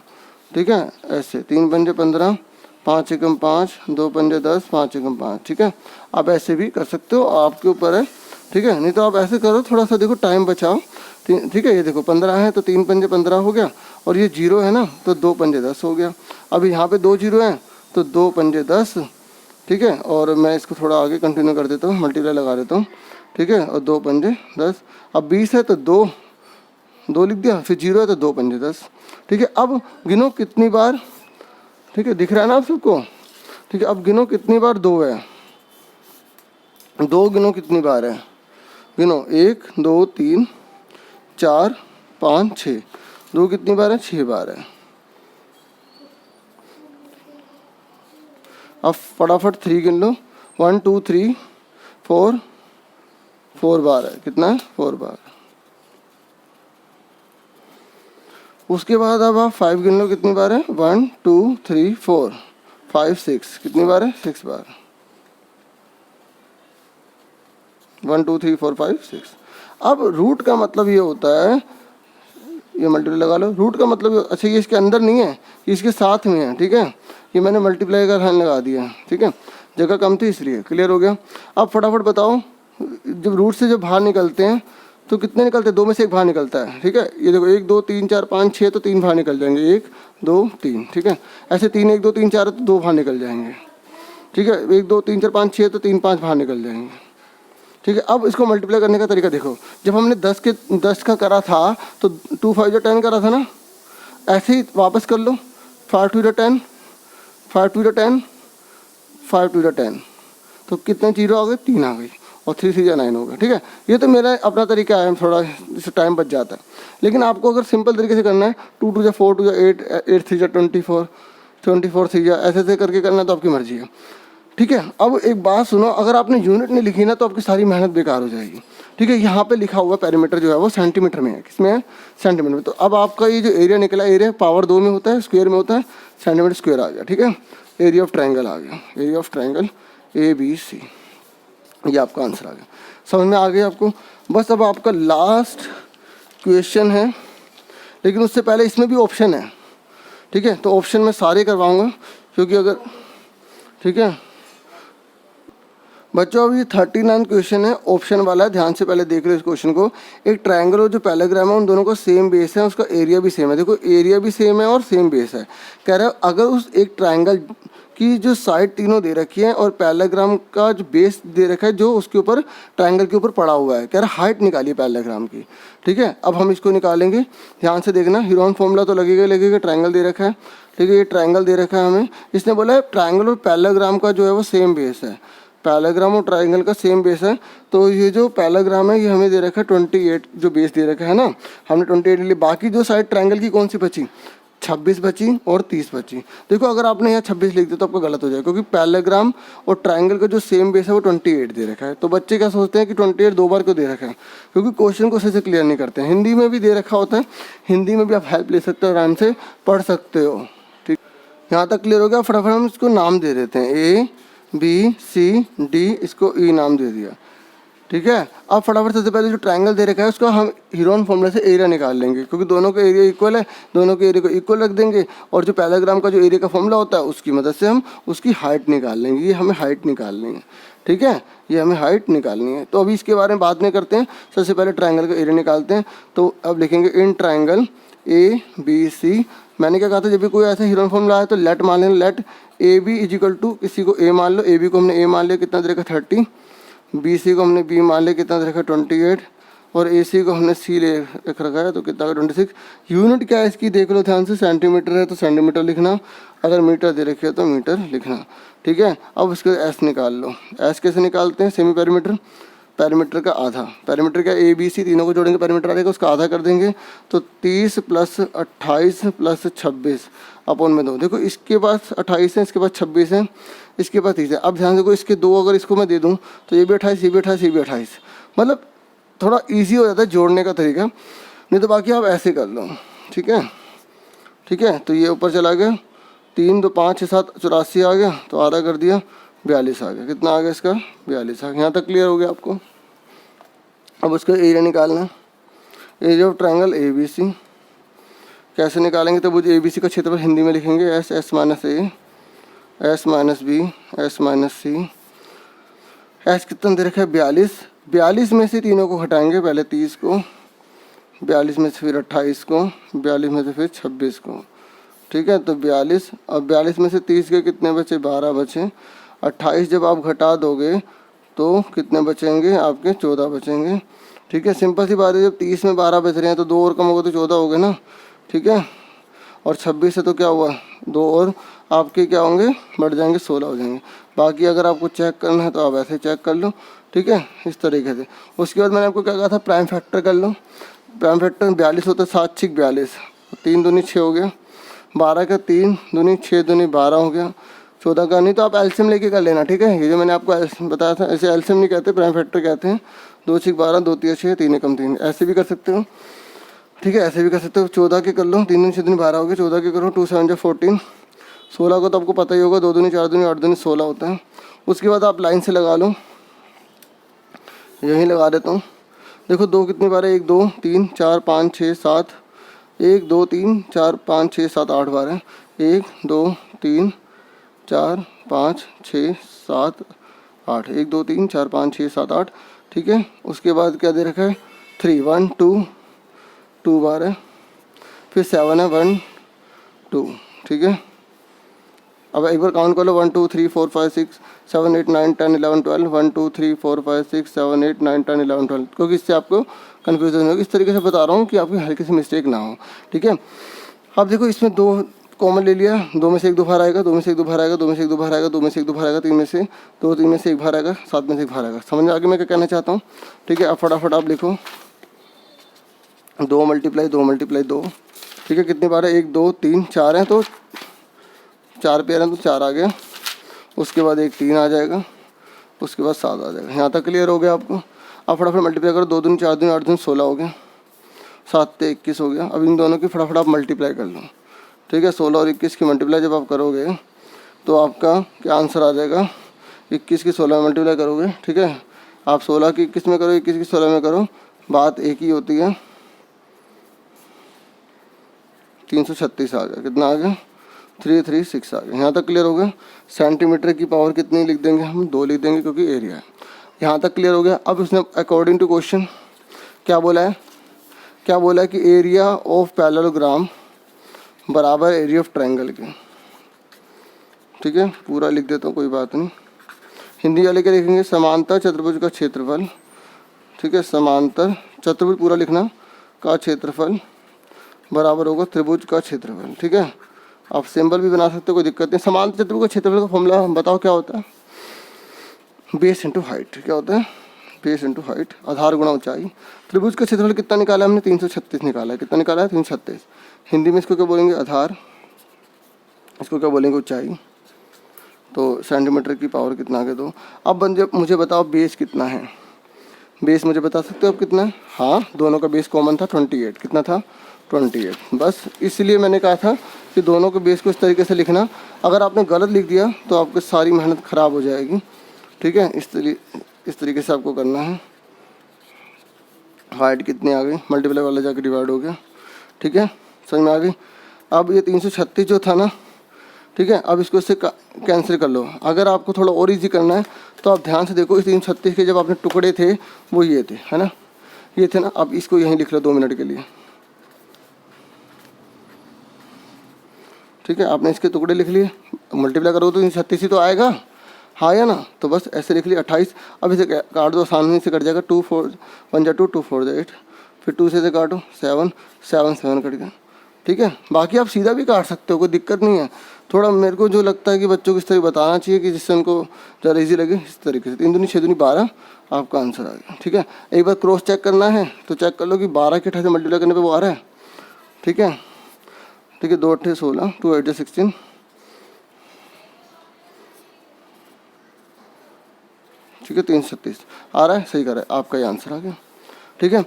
ठीक है, ऐसे 3 पंजे 15, 5 एकम 5, 2 पंजे 10, 5 एकम 5। ठीक है, आप ऐसे भी कर सकते हो, आपके ऊपर है। ठीक है, नहीं तो आप ऐसे करो, थोड़ा सा देखो टाइम बचाओ। ठीक है, ये देखो 15 है तो 3 पंजे 15 हो गया, और ये 0 है ना तो 2 पंजे 10 हो गया। अब यहाँ पे 2 0 हैं तो 2 पंजे 10, ठीक है। और मैं इसको थोड़ा आगे कंटिन्यू कर देता हूँ, मल्टीप्लाई लगा देता हूँ, ठीक है। और 2 पंजे 10, अब 20 है तो 2 लिख दिया, फिर 0 है तो 2 पंजे 10, ठीक है। अब गिनो कितनी बार, ठीक है, दिख रहा है ना आप सबको, ठीक है। अब गिनो कितनी बार 2 है, 2 गिनो कितनी बार है, गिनो 1 2 3 4 5 6, 2 कितनी बार है, 6 बार है। अब फटाफट 3 गिन लो, 1 2 3 4 बार है, कितना है, 4 बार। उसके बाद अब आप 5 गिन लो कितनी बार है, 1 2 3 4 5 6, कितनी बार है, 6 बार। 1 2 3 4 5 6। अब रूट का मतलब ये होता है, ये मल्टीप्लाई लगा लो, रूट का मतलब, अच्छा ये इसके अंदर नहीं है, ये इसके साथ में है, ठीक है। ये मैंने मल्टीप्लाई का साइन लगा दिया, ठीक है, जगह कम थी इसलिए। क्लियर हो गया। अब फटाफट बताओ, जब रूट से जब बाहर निकलते हैं तो कितने निकलते हैं, 2 में से 1 बाहर निकलता है, ठीक है। ये देखो 1 2 3 4 5 6, तो 3 बाहर निकल जाएंगे, 1 2 3, ठीक है। ऐसे 3 1 2 3 4 तो 2 बाहर निकल जाएंगे, ठीक है। 1 2 3 4 5 6 तो 3 5 बाहर निकल जाएंगे, ठीक है। अब इसको मल्टीप्लाई करने का तरीका देखो, जब हमने 10 का करा था तो 2 5 जो 10 करा था ना, ऐसे ही वापस कर लो, 5 2 10 5 2 10 5 2 10, तो कितने 0 आ गए, 3 आ गई, और 3 3 9 हो गया, ठीक है। ये तो मेरा अपना तरीका है, थोड़ा इससे टाइम बच जाता है। लेकिन आपको अगर सिंपल तरीके से करना है, 2 2 4 2 8 8 3 24 24 3 ऐसे ऐसे करके करना है, तो आपकी मर्जी है, ठीक है। अब एक बात सुनो, अगर आपने यूनिट नहीं लिखी ना तो आपकी सारी मेहनत बेकार हो जाएगी, ठीक है। यहाँ पे लिखा हुआ पेरीमीटर जो है वो सेंटीमीटर में है, किसमें है, सेंटीमीटर में। तो अब आपका ये जो एरिया निकला, एरिया पावर 2 में होता है, स्क्वायर में होता है, सेंटीमीटर स्क्वायर आ गया, ठीक है। एरिया ऑफ ट्रायंगल आ गया, एरिया ऑफ ट्रायंगल ABC, ये आपका आंसर आ गया। समझ में आ गया आपको। बस अब आपका लास्ट क्वेश्चन है, लेकिन उससे पहले इसमें भी ऑप्शन है, ठीक है। तो ऑप्शन में सारे करवाऊँगा, क्योंकि अगर, ठीक है बच्चों, अब ये 39 क्वेश्चन है, ऑप्शन वाला है, ध्यान से पहले देख लो इस क्वेश्चन को। एक ट्रायंगल और जो पैराग्राम है उन दोनों का सेम बेस है, उसका एरिया भी सेम है। देखो एरिया भी सेम है और सेम बेस है। कह रहा है अगर उस एक ट्रायंगल की जो साइड तीनों दे रखी है और पैराग्राम का जो बेस दे रखा है जो उसके ऊपर ट्रायंगल के ऊपर पड़ा हुआ है, कह रहा है हाइट निकालिए पैराग्राम की, ठीक है। अब हम इसको निकालेंगे, ध्यान से देखना, हीरोन फॉर्मूला तो लगेगा, ट्रायंगल दे रखा है, ठीक है। ये ट्रायंगल दे रखा है हमें, इसने बोला है ट्रायंगल और पैराग्राम का जो है वो सेम बेस है, पैराग्राम और ट्रायंगल का सेम बेस है। तो ये जो पैराग्राम है ये हमें दे रखा है 28, जो बेस दे रखा है ना, हमने 28 लिए। बाकी जो साइड ट्रायंगल की कौन सी बची, 26 बची और 30 बची। देखो अगर आपने यहाँ 26 लिख दिया तो आपका गलत हो जाएगा, क्योंकि पैराग्राम और ट्रायंगल का जो सेम बेस है वो 28 दे रखा है। तो बच्चे क्या सोचते हैं कि 28 2 बार क्यों दे रखा है, क्योंकि क्वेश्चन को सही से क्लियर नहीं करते हैं। हिंदी में भी दे रखा होता है, हिंदी में भी आप हेल्प ले सकते हो, आराम से पढ़ सकते हो, ठीक। यहाँ तक क्लियर हो गया। फटाफट हम इसको नाम दे देते हैं, ABCD, इसको E नाम दे दिया, ठीक है। अब फटाफट सबसे पहले जो ट्रायंगल दे रखा है उसका हम हीरोन फॉर्मूला से एरिया निकाल लेंगे, क्योंकि दोनों का एरिया इक्वल है, दोनों के एरिया को इक्वल रख देंगे। और जो पैराग्राम का जो एरिया का फॉर्मूला होता है उसकी मदद से हम उसकी हाइट निकाल लेंगे। ये हमें हाइट निकालनी है, ठीक है, ये हमें हाइट निकालनी है। तो अभी इसके बारे में बाद में करते हैं, सबसे पहले ट्रायंगल का एरिया निकालते हैं। तो अब लिखेंगे इन ट्रायंगल ABC, मैंने क्या कहा था, जब भी कोई ऐसा हीरोन फॉर्मूला आए तो लेट मान लेना, लेट AB इजिकल टू, किसी को A मान लो, AB को हमने A मान लिया, कितना दे रखा 30, BC को हमने B मान लिया, कितना दे रखा 28, और AC को हमने C ले रख रखा है, तो कितना का 26। यूनिट क्या है इसकी देख लो ध्यान से, सेंटीमीटर है तो सेंटीमीटर लिखना, अगर मीटर दे रखे है तो मीटर लिखना, ठीक है। अब उसके S निकाल लो। S कैसे निकालते हैं, सेमी पैरामीटर, पैरामीटर का आधा, पैरामीटर का ABC तीनों को जोड़ेंगे, पैरामीटर आ जाएगा, उसका आधा कर देंगे, तो 30 + 28 + 26 अपॉन में 2। देखो इसके पास 28 है, इसके पास 26 है, इसके पास 30 है। अब ध्यान देखो इसके 2 अगर इसको मैं दे दूँ तो ये भी 28, ये भी 28, ये भी 28, मतलब थोड़ा ईजी हो जाता है जोड़ने का तरीका। नहीं तो बाकी आप ऐसे कर लो, ठीक है, ठीक है। तो ये ऊपर चला गया, 3 2 5 6 7 84 आ गया, तो आधा कर दिया, 42 आ गया। कितना आ गया इसका, 42 आ गया। यहाँ तक क्लियर हो गया आपको। अब उसका एरिया निकालना है, एरिया ऑफ ट्रायंगल ABC। कैसे निकालेंगे, तो वो जो ABC का क्षेत्रफल हिंदी में लिखेंगे S S - A, S - B, S - C। S कितना दे रखा है 42, 42 में से तीनों को हटाएंगे, पहले 30 को, 42 में से फिर 28 को, 42 में से फिर 26 को, ठीक है। तो 42, अब 42 में से 30 के कितने बचे, 12 बचे। 28 जब आप घटा दोगे तो कितने बचेंगे आपके, 14 बचेंगे। ठीक है, सिंपल सी बात है, जब 30 में 12 बच रहे हैं तो 2 और कम होगा तो 14 हो गए ना। ठीक है, और 26 से तो क्या हुआ, 2 और आपके क्या होंगे, बढ़ जाएंगे, 16 हो जाएंगे। बाकी अगर आपको चेक करना है तो आप ऐसे चेक कर लो। ठीक है, इस तरीके से। उसके बाद मैंने आपको क्या कहा था, प्राइम फैक्टर कर लो। प्राइम फैक्टर 42 होता है, 7 6 42, 3 दूनी 6 हो गया। 12 का 3 दूनी 6 दूनी 12 हो गया। 14 का नहीं तो आप एल्शियम लेके कर लेना। ठीक है, ये जो मैंने आपको बताया था, ऐसे एल्शियम नहीं कहते, प्राइम फैक्टर कहते हैं। 2 6 12, 2 3 6, 3 एकम 3, ऐसे भी कर सकते हो। ठीक है, ऐसे भी कर सकते हो। 14 के कर लो, 3 दूनी 6 दूनी 12 हो गया। 14 के करो, 2 7 14। 16 को तो आपको पता ही होगा, 2 दूनी 4 दूनी 8 दूनी 16 होता है। उसके बाद आप लाइन से लगा लो, यहीं लगा देता हूँ। देखो 2 कितनी बार है, 1 2 3 4 5 6 7, 1 2 3 4 5 6 7 8 बार है। 1 2 3 4 5 6 7 8, 1 2 3 4 5 6 7 8। ठीक है, उसके बाद क्या दे रखा है, 3 1 2 2 बार है। फिर 7 है, 1 2। ठीक है, अब एक बार काउंट कर लो, 1 2 3 4 5 6 7 8 9 10 11 12, 1 2 3 4 5 6 7 8 9 10 11 12, क्योंकि इससे आपको कन्फ्यूजन होगी। इस तरीके से बता रहा हूँ कि आपकी हल्की सी मिस्टेक ना हो। ठीक है, अब देखो इसमें 2 कॉमन ले लिया, 2 में से 1 2 बाहर आएगा, 2 में से 1 2 बाहर आएगा, 2 में से 1 2 बाहर आएगा, 2 में से 1 2 बाहर आएगा, 3 में से 2, 3 में से 1 बाहर आएगा, 7 में से 1 बाहर आएगा। समझ में आगे मैं क्या कहना चाहता हूँ। ठीक है, अब फटाफट आप लिखो, 2 × 2 × 2। ठीक है, कितनी बार है, 1 2 3 4 है, तो 4 पेयर हैं तो 4 आ गया। उसके बाद 1 3 आ जाएगा, उसके बाद 7 आ जाएगा। यहाँ तक क्लियर हो गया आपको। अब फटाफट मल्टीप्लाई करो, 2 दूनी 4 दूनी 8 दूनी 16 हो गया, 7 से 21 हो गया। अब इन दोनों की फटाफट आप मल्टीप्लाई कर लो। ठीक है, 16 और 21 की मल्टीप्लाई जब आप करोगे तो आपका क्या आंसर आ जाएगा, 21 की 16 में मल्टीप्लाई करोगे। ठीक है, आप 16 की 21 में करो, 21 की 16 में करो, बात एक ही होती है, 336 आ गया। कितना आ गया, 336 आ गया। यहाँ तक क्लियर हो गया। सेंटीमीटर की पावर कितनी लिख देंगे हम, 2 लिख देंगे क्योंकि एरिया है। यहाँ तक क्लियर हो गया। अब उसने अकॉर्डिंग टू क्वेश्चन क्या बोला है, क्या बोला है कि एरिया ऑफ पैरेललोग्राम बराबर एरिया ऑफ ट्रायंगल के। ठीक है, पूरा लिख देता हूँ, कोई बात नहीं। हिंदी वाले क्या लिखेंगे, समांतर चतुर्भुज का क्षेत्रफल। ठीक है, समांतर चतुर्भुज पूरा लिखना का क्षेत्रफल बराबर होगा त्रिभुज का क्षेत्रफल। ठीक है, आप सिंबल भी बना सकते हो, कोई दिक्कत नहीं। समांतर चतुर्भुज का क्षेत्रफल का फॉर्मूला बताओ क्या होता है, बेस इंटू हाइट। क्या होता है, बेस इंटू हाइट, आधार गुणा ऊंचाई। त्रिभुज का क्षेत्रफल कितना निकाला हमने, 336 निकाला है। कितना निकाला है, 336। हिंदी में इसको क्या बोलेंगे, आधार। इसको क्या बोलेंगे, ऊंचाई। तो सेंटीमीटर की पावर कितना आगे दो। अब मुझे बताओ बेस कितना है, बेस मुझे बता सकते हो आप कितना है। हाँ, दोनों का बेस कॉमन था 28। कितना था, 28। बस इसलिए मैंने कहा था कि दोनों के बेस को इस तरीके से लिखना। अगर आपने गलत लिख दिया तो आपकी सारी मेहनत ख़राब हो जाएगी। ठीक है, इस तरीके से आपको करना है। हाइट कितनी आ गई, मल्टीप्लाई वाला जाकर डिवाइड हो गया। ठीक है, समझ में आ गई। अब ये 336 जो था ना, ठीक है, अब इसको इससे कैंसिल कर लो। अगर आपको थोड़ा और ईजी करना है तो आप ध्यान से देखो, इस 336 के जब आपने टुकड़े थे वो ये थे, है ना, ये थे ना। अब इसको यहीं लिख लो 2 मिनट के लिए। ठीक है, आपने इसके टुकड़े लिख लिए, मल्टीप्लाई करो तो 336 ही तो आएगा, हाँ या ना। तो बस ऐसे लिख लिया 28। अब इसे काट दो, आसानी से कट जाएगा। 2 4 1 जा 2 2 4 जा 8, फिर 2 से काटो 7 7 7 कट गया। ठीक है, बाकी आप सीधा भी काट सकते हो, कोई दिक्कत नहीं है। थोड़ा मेरे को जो लगता है कि बच्चों को इस तरह बताना चाहिए कि जिससे उनको ज़्यादा ईजी लगे, इस तरीके से। 3 दूनी 6 दूनी 12 आपका आंसर आ गया। ठीक है, एक बार क्रॉस चेक करना है तो चेक कर लो कि 12 के 28 से मल्टीप्लाई करने पर वो आ रहा है। ठीक है, ठीक है, 2 8 16, 2 8 16। ठीक है, 336 आ रहा है, सही कर रहा है, आपका ये आंसर आ गया। ठीक है,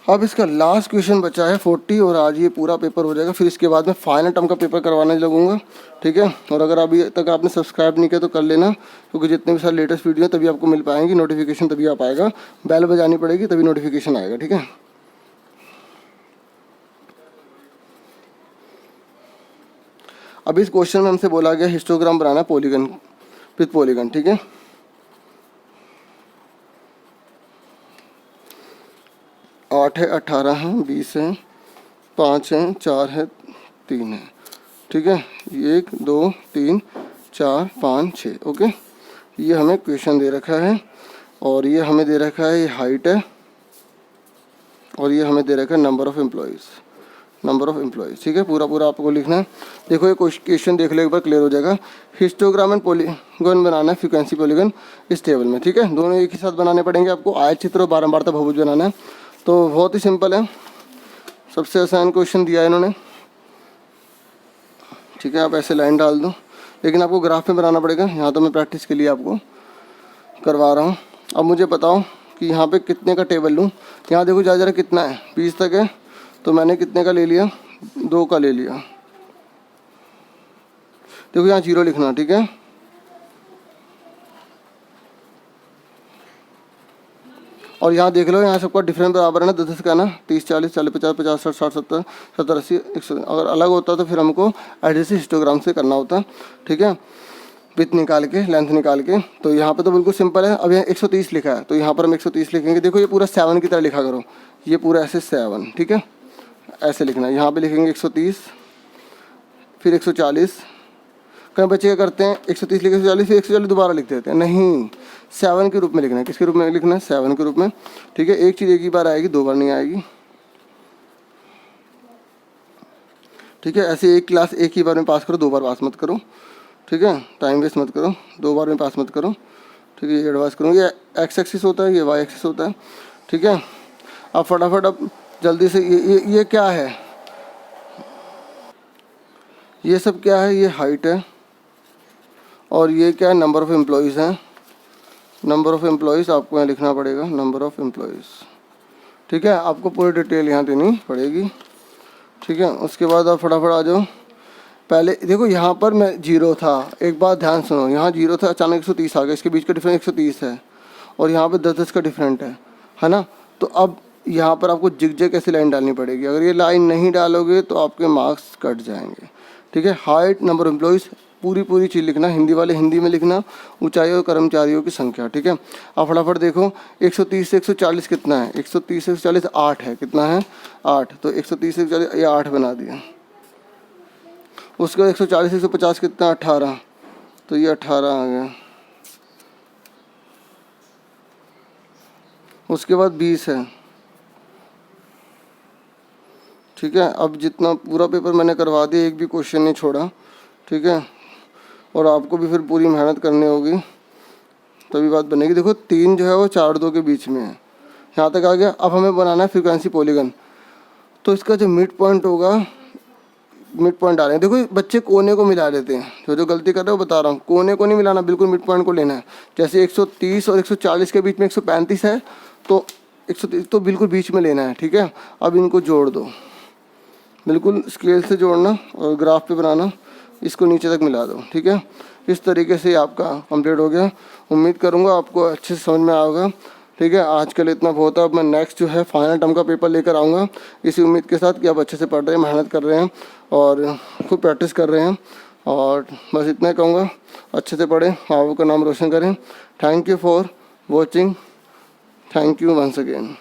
अब इसका लास्ट क्वेश्चन बचा है 40 और आज ये पूरा पेपर हो जाएगा। फिर इसके बाद मैं फाइनल टर्म का पेपर करवाने लगूंगा। ठीक है, और अगर अभी तक आपने सब्सक्राइब नहीं किया तो कर लेना, क्योंकि जितने भी सारे लेटेस्ट वीडियो तभी आपको मिल पाएंगी, नोटिफिकेशन तभी आ पाएगा, बेल बजानी पड़ेगी तभी नोटिफिकेशन आएगा। ठीक है, अभी इस क्वेश्चन में हमसे बोला गया histogram banana polygon with polygon. ठीक है, 8 है, 18 है, 20 है, 5 है, 4 है, 3 है। ठीक है, 1 2 3 4 5 6। ओके, ये हमें क्वेश्चन दे रखा है और ये हमें दे रखा है, ये हाइट है और ये हमें दे रखा है नंबर ऑफ़ एम्प्लॉयज़। ठीक है, पूरा पूरा आपको लिखना है। देखो ये क्वेश्चन देख लो एक बार, क्लियर हो जाएगा। हिस्टोग्राम एंड पॉलीगन बनाना है, फ्रीक्वेंसी पॉलीगन इस टेबल में। ठीक है, दोनों एक ही साथ बनाने पड़ेंगे आपको। आयत चित्र और बारंबारता बहुभुज बनाना है, तो बहुत ही सिंपल है, सबसे आसान क्वेश्चन दिया है इन्होंने। ठीक है, आप ऐसे लाइन डाल दो, लेकिन आपको ग्राफ में बनाना पड़ेगा। यहाँ तो मैं प्रैक्टिस के लिए आपको करवा रहा हूँ। अब मुझे बताओ कि यहाँ पे कितने का टेबल लूँ। यहाँ देखो ज़रा कितना है, 20 तक है, तो मैंने कितने का ले लिया, 2 का ले लिया। देखो यहाँ 0 लिखना, ठीक है। और यहाँ देख लो, यहाँ सबका डिफरेंस बराबर है ना, 10 का ना, 30 40 40 50 50 60 60 70 70 80 100। अगर अलग होता तो फिर हमको एडजेसिव हिस्टोग्राम से करना होता। ठीक है, विड्थ निकाल के, लेंथ निकाल के। तो यहाँ पे तो बिल्कुल सिंपल है। अब यहाँ 130 लिखा है, तो यहाँ पर हम 130 लिखेंगे। देखो ये पूरा 7 की तरह लिखा करो, ये पूरा ऐसे 7। ठीक है, ऐसे लिखना है। यहाँ पे लिखेंगे 130, फिर 140। कई बच्चे क्या करते हैं, 130 लिखे 140, फिर 140 दोबारा लिख देते हैं। नहीं, 7 के रूप में लिखना है। किसके रूप में लिखना है, 7 के रूप में। ठीक है, एक चीज़ एक ही बार आएगी, 2 बार नहीं आएगी। ठीक है, ऐसे एक क्लास एक ही बार में पास करो, 2 बार पास मत करो। ठीक है, टाइम वेस्ट मत करो, 2 बार में पास मत करो। ठीक है, ये एडवाइस करूँगी। ये एक्स एक्सिस होता है, ये वाई एक्सिस होता है। ठीक है, अब फटाफट अब जल्दी से ये क्या है, ये सब क्या है, ये हाइट है और ये क्या है, नंबर ऑफ़ एम्प्लॉयज़ हैं। नंबर ऑफ़ एम्प्लॉयज़ आपको यहाँ लिखना पड़ेगा, नंबर ऑफ़ एम्प्लॉयज़। ठीक है, आपको पूरी डिटेल यहाँ देनी पड़ेगी। ठीक है, उसके बाद आप फटाफट आ जाओ। पहले देखो यहाँ पर मैं 0 था, एक बात ध्यान सुनो, यहाँ 0 था, अचानक 130 आ गया। इसके बीच का डिफरेंस 130 है और यहाँ पे 10 का डिफरेंट है ना। तो अब यहाँ पर आपको जिग ऐसी लाइन डालनी पड़ेगी। अगर ये लाइन नहीं डालोगे तो आपके मार्क्स कट जाएंगे। ठीक है, हाइट, नंबर ऑफ एम्प्लॉयज़, पूरी चीज़ लिखना। हिंदी वाले हिंदी में लिखना, ऊंचाई और कर्मचारियों की संख्या। ठीक है, आप फटाफट देखो 130 से 140 कितना है, 130 से 140 8 है। कितना है, 8। तो 130 से 140 ये 8 बना दिया। उसके बाद 140 से 150 कितना, 18। तो ये 18 आ गया। उसके बाद 20 है। ठीक है, अब जितना पूरा पेपर मैंने करवा दिया, एक भी क्वेश्चन नहीं छोड़ा। ठीक है, और आपको भी फिर पूरी मेहनत करनी होगी, तभी बात बनेगी। देखो 3 जो है वो 4 2 के बीच में है, यहाँ तक आ गया। अब हमें बनाना है फ्रीक्वेंसी पॉलीगन। तो इसका जो मिड पॉइंट होगा, मिड पॉइंट आ रहे हैं। देखो बच्चे कोने को मिला देते हैं, जो गलती कर रहे हो बता रहा हूँ। कोने को नहीं मिलाना, बिल्कुल मिड पॉइंट को लेना है। जैसे 130 और 140 के बीच में 135 है, तो 130 तो बिल्कुल बीच में लेना है। ठीक है, अब इनको जोड़ दो, बिल्कुल स्केल से जोड़ना और ग्राफ पे बनाना, इसको नीचे तक मिला दो। ठीक है, इस तरीके से आपका कंप्लीट हो गया। उम्मीद करूँगा आपको अच्छे से समझ में आएगा। ठीक है, आज के लिए इतना बहुत है। अब मैं नेक्स्ट जो है फाइनल टर्म का पेपर लेकर आऊँगा, इसी उम्मीद के साथ कि आप अच्छे से पढ़ रहे हैं, मेहनत कर रहे हैं और खूब प्रैक्टिस कर रहे हैं। और बस इतना ही कहूँगा, अच्छे से पढ़ें, आपका नाम रोशन करें। Thank you for watching, thank you once again.